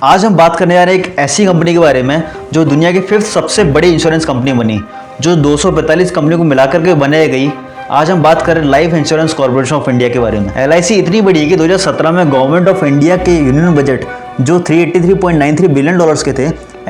आज हम बात करने जा रहे हैं एक ऐसी कंपनी के बारे में जो दुनिया की 5th सबसे बड़ी इंश्योरेंस कंपनी बनी, जो 245 कंपनियों को मिलाकर के बनाई गई। आज हम बात करें life insurance corporation of India के बारे में। LIC इतनी बड़ी है कि 2017 में गवर्नमेंट ऑफ इंडिया के यूनियन बजट जो $383.93 बिलियन के थे,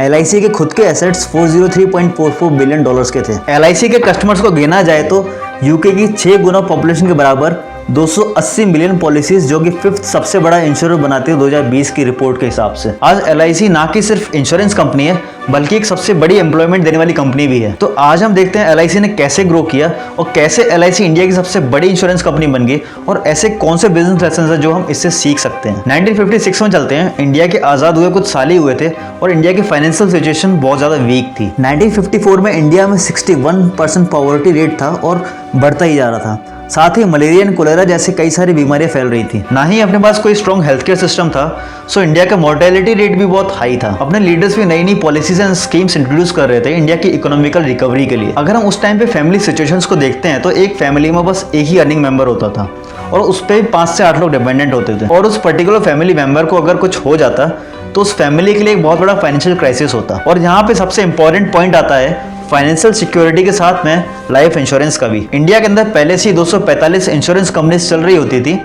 LIC के खुद के एसेट्स $403.44 बिलियन के थे। LIC के कस्टमर्स को गिना जाए तो यूके की 6 गुना पॉपुलेशन के बराबर 280 मिलियन पॉलिसीज, जो कि 5th सबसे बड़ा इंश्योरेंस बनाती है 2020 की रिपोर्ट के हिसाब से। आज LIC ना कि सिर्फ इंश्योरेंस कंपनी है बल्कि एक सबसे बड़ी एम्प्लॉयमेंट देने वाली कंपनी भी है। तो आज हम देखते हैं LIC ने कैसे ग्रो किया और कैसे LIC इंडिया की सबसे बड़ी इंश्योरेंस कंपनी बन गई और ऐसे कौन से बिजनेस लेसन है जो हम इससे सीख सकते हैं। 1956 में चलते हैं। इंडिया के आज़ाद हुए कुछ साल ही हुए थे और इंडिया की फाइनेंशियल सिचुएशन बहुत ज़्यादा वीक थी। 1954 में इंडिया में 61% पॉवर्टी रेट था और बढ़ता ही जा रहा था। साथ ही मलेरिया एंड कोलेरा जैसी कई सारी बीमारियां फैल रही थी। ना ही अपने पास कोई स्ट्रॉन्ग हेल्थ केयर सिस्टम था, सो इंडिया का मोर्टेलिटी रेट भी बहुत हाई था। अपने लीडर्स भी नई नई पॉलिसीज एंड स्कीम्स इंट्रोड्यूस कर रहे थे इंडिया की इकोनॉमिकल रिकवरी के लिए। अगर हम उस टाइम पे फैमिली सिचुएशंस को देखते हैं तो एक फैमिली में बस एक ही अर्निंग मेंबर होता था और उस पर 5 से 8 लोग डिपेंडेंट होते थे और उस पर्टिकुलर फैमिली मेंबर को अगर कुछ हो जाता तो उस फैमिली के लिए एक बहुत बड़ा फाइनेंशियल क्राइसिस होता। और यहाँ पे सबसे इंपॉर्टेंट पॉइंट आता है फाइनेंशियल सिक्योरिटी के साथ में लाइफ इंश्योरेंस का भी। इंडिया के अंदर पहले से ही 245 इंश्योरेंस कंपनीज चल रही होती थी,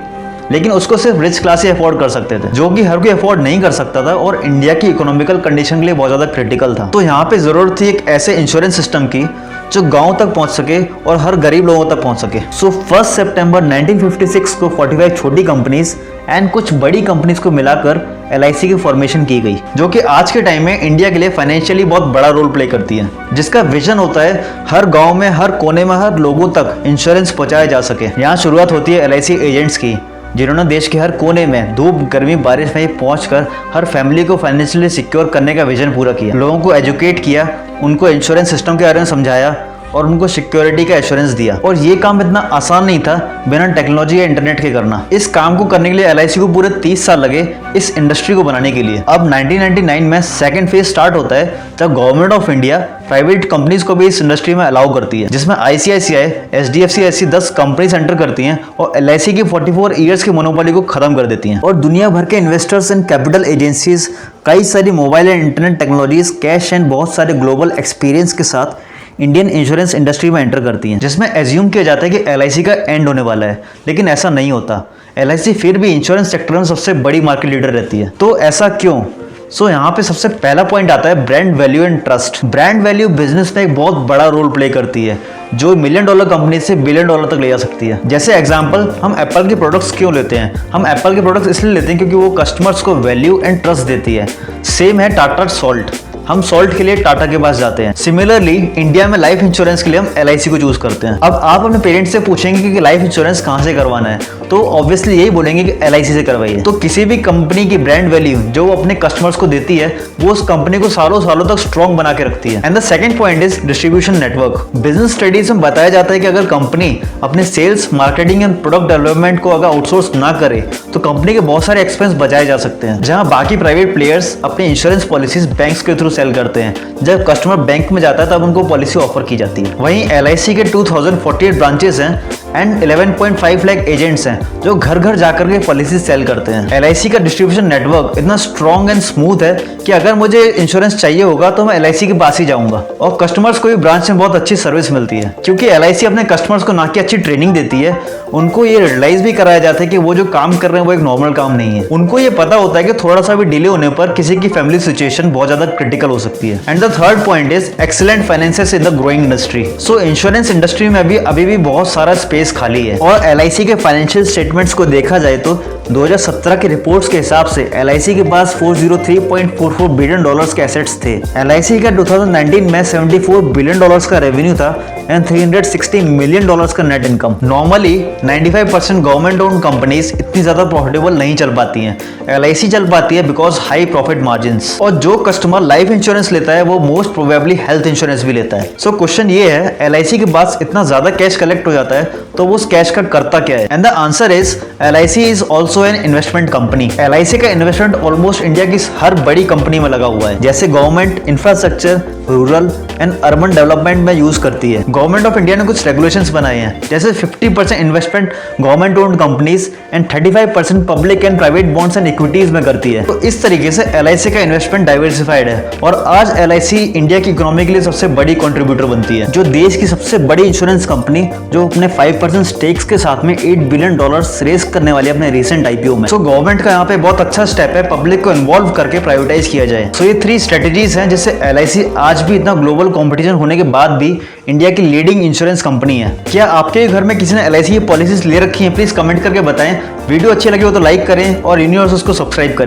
लेकिन उसको सिर्फ रिच क्लास ही अफोर्ड कर सकते थे, जो कि हर कोई अफोर्ड नहीं कर सकता था और इंडिया की इकोनॉमिकल कंडीशन के लिए बहुत ज़्यादा क्रिटिकल था। तो यहाँ पे ज़रूरत थी एक ऐसे इंश्योरेंस सिस्टम की जो गांव तक पहुंच सके और हर गरीब लोगों तक पहुंच सके। सो 1 सितंबर 1956 को 45 छोटी कंपनीज एंड कुछ बड़ी कंपनीज को मिलाकर LIC की फॉर्मेशन की गई, जो कि आज के टाइम में इंडिया के लिए फाइनेंशियली बहुत बड़ा रोल प्ले करती है, जिसका विजन होता है हर गांव में, हर कोने में, हर लोगों तक इंश्योरेंस पहुंचाया जा सके। यहाँ शुरुआत होती है LIC एजेंट्स की, जिन्होंने देश के हर कोने में धूप गर्मी बारिश में पहुंचकर हर फैमिली को फाइनेंशियली सिक्योर करने का विजन पूरा किया। लोगों को एजुकेट किया, उनको इंश्योरेंस सिस्टम के बारे में समझाया और उनको सिक्योरिटी का एश्योरेंस दिया। और ये काम इतना आसान नहीं था बिना टेक्नोलॉजी या इंटरनेट के करना। इस काम को करने के लिए LIC को पूरे 30 साल लगे इस इंडस्ट्री को बनाने के लिए। अब 1999 में सेकंड फेज स्टार्ट होता है जब government of India private companies को भी इस इंडस्ट्री में अलाउ करती है, जिसमें ICICI, SDFC ऐसी 10 कंपनीज एंटर करती हैं और LIC की 44 ईयर्स की मोनोपोली को खत्म कर देती हैं। और दुनिया भर के इन्वेस्टर्स एंड कैपिटल एजेंसीज, कई सारी mobile and internet technologies, cash and बहुत सारे ग्लोबल एक्सपीरियंस के साथ इंडियन इंश्योरेंस इंडस्ट्री में एंटर करती हैं, जिसमें एज्यूम किया जाता है कि LIC का एंड होने वाला है, लेकिन ऐसा नहीं होता। LIC फिर भी इंश्योरेंस सेक्टर में सबसे बड़ी मार्केट लीडर रहती है। तो ऐसा क्यों? यहाँ पे सबसे पहला पॉइंट आता है brand value and trust. Brand value business में एक बहुत बड़ा रोल प्ले करती है, जो $1 मिलियन कंपनी से $1 बिलियन तक ले जा सकती है। जैसे एग्जांपल, हम एप्पल के प्रोडक्ट्स क्यों लेते हैं? हम एप्पल के प्रोडक्ट्स इसलिए लेते हैं क्योंकि वो कस्टमर्स को वैल्यू एंड ट्रस्ट देती है। सेम है टाटा सॉल्ट, हम सॉल्ट के लिए टाटा के पास जाते हैं। सिमिलरली इंडिया में लाइफ इंश्योरेंस के लिए हम LIC को चूज करते हैं। अब आप अपने पेरेंट्स से पूछेंगे कि लाइफ इंश्योरेंस कहाँ से करवाना है, तो ऑब्वियसली यही बोलेंगे कि LIC से करवाइए। तो किसी भी कंपनी की ब्रांड वैल्यू जो वो अपने कस्टमर्स को देती है, वो उस कंपनी को सालों सालों तक स्ट्रॉन्ग बना के रखती है। And the second point is distribution network. Business studies में बताया जाता है कि अगर कंपनी अपने sales, marketing and product development को अगर आउटसोर्स ना करे तो कंपनी के बहुत सारे एक्सपेंस बचाए जा सकते हैं। जहां बाकी प्राइवेट प्लेयर्स अपने इंश्योरेंस पॉलिसीज बैंक्स के थ्रू सेल करते हैं, जब कस्टमर बैंक में जाता है तब उनको पॉलिसी ऑफर की जाती है। वहीं LIC के 2048 ब्रांचेस हैं एंड 11.5 लाख एजेंट्स हैं जो घर घर जाकर के पॉलिसी सेल करते हैं। LIC का डिस्ट्रीब्यूशन नेटवर्क इतना स्ट्रॉन्ग एंड स्मूथ है कि अगर मुझे इंश्योरेंस चाहिए होगा तो मैं LIC के पास ही जाऊंगा। और कस्टमर्स को भी ब्रांच में बहुत अच्छी सर्विस मिलती है, क्योंकि LIC अपने कस्टमर्स को ना कि अच्छी ट्रेनिंग देती है, उनको ये रियलाइज भी कराया जाता है कि वो जो काम कर रहे हैं वो एक नॉर्मल काम नहीं है। उनको ये पता होता है कि थोड़ा सा भी डिले होने पर किसी की फैमिली सिचुएशन बहुत ज्यादा क्रिटिकल हो सकती है। And the third point is excellent finances in the growing industry. Insurance industry में अभी भी बहुत सारा स्पेस खाली है। और LIC के फाइनेंशियल स्टेटमेंट्स को देखा जाए तो 2017 के रिपोर्ट्स के हिसाब से LIC के पास $403.44 बिलियन के एसेट्स थे। LIC का 2019 में $74 बिलियन का रेवेन्यू था एंड $360 मिलियन का net income. Normally 95% government owned companies इतनी ज्यादा प्रॉफिटेबल नहीं चल पाती हैं। LIC चल पाती है बिकॉज हाई प्रॉफिट मार्जिन्स। और जो कस्टमर लाइफ इंश्योरेंस लेता है वो मोस्ट प्रोबेबली हेल्थ इंश्योरेंस भी लेता है। क्वेश्चन ये है, LIC के पास इतना ज्यादा कैश कलेक्ट हो जाता है तो वो उस कैश का करता क्या है? And the answer is LIC is also an investment company. LIC का इन्वेस्टमेंट ऑलमोस्ट इंडिया की हर बड़ी कंपनी में लगा हुआ है, जैसे government infrastructure, rural and urban development में यूज करती है। गवर्नमेंट ऑफ इंडिया ने कुछ रेगुलेशंस बनाए हैं, जैसे 50% investment government owned companies and 35% public and private bonds and equities में करती है। तो इस तरीके से LIC का इन्वेस्टमेंट डाइवर्सिफाइड है और आज LIC इंडिया की इकोनॉमी के लिए सबसे बड़ी कंट्रीब्यूटर बनती है, जो देश की सबसे बड़ी इंश्योरेंस कंपनी जो अपने 5% स्टेक्स के साथ में $8 बिलियन रेज करने वाली है अपने रिसेंट IPO में। सो गवर्नमेंट का यहाँ पे बहुत अच्छा स्टेप है पब्लिक को इन्वॉल्व करके प्राइवेटाइज किया जाए। सो ये 3 स्ट्रेटेजीज हैं जिससे LIC आज भी इतना ग्लोबल कंपटीशन होने के बाद भी इंडिया की लीडिंग इंश्योरेंस कंपनी है। क्या आपके घर में किसी ने LIC की पॉलिसीज ले रखी हैं? प्लीज कमेंट करके बताएं। वीडियो अच्छी लगी हो तो लाइक करें और यूनिवर्स को सब्सक्राइब करें।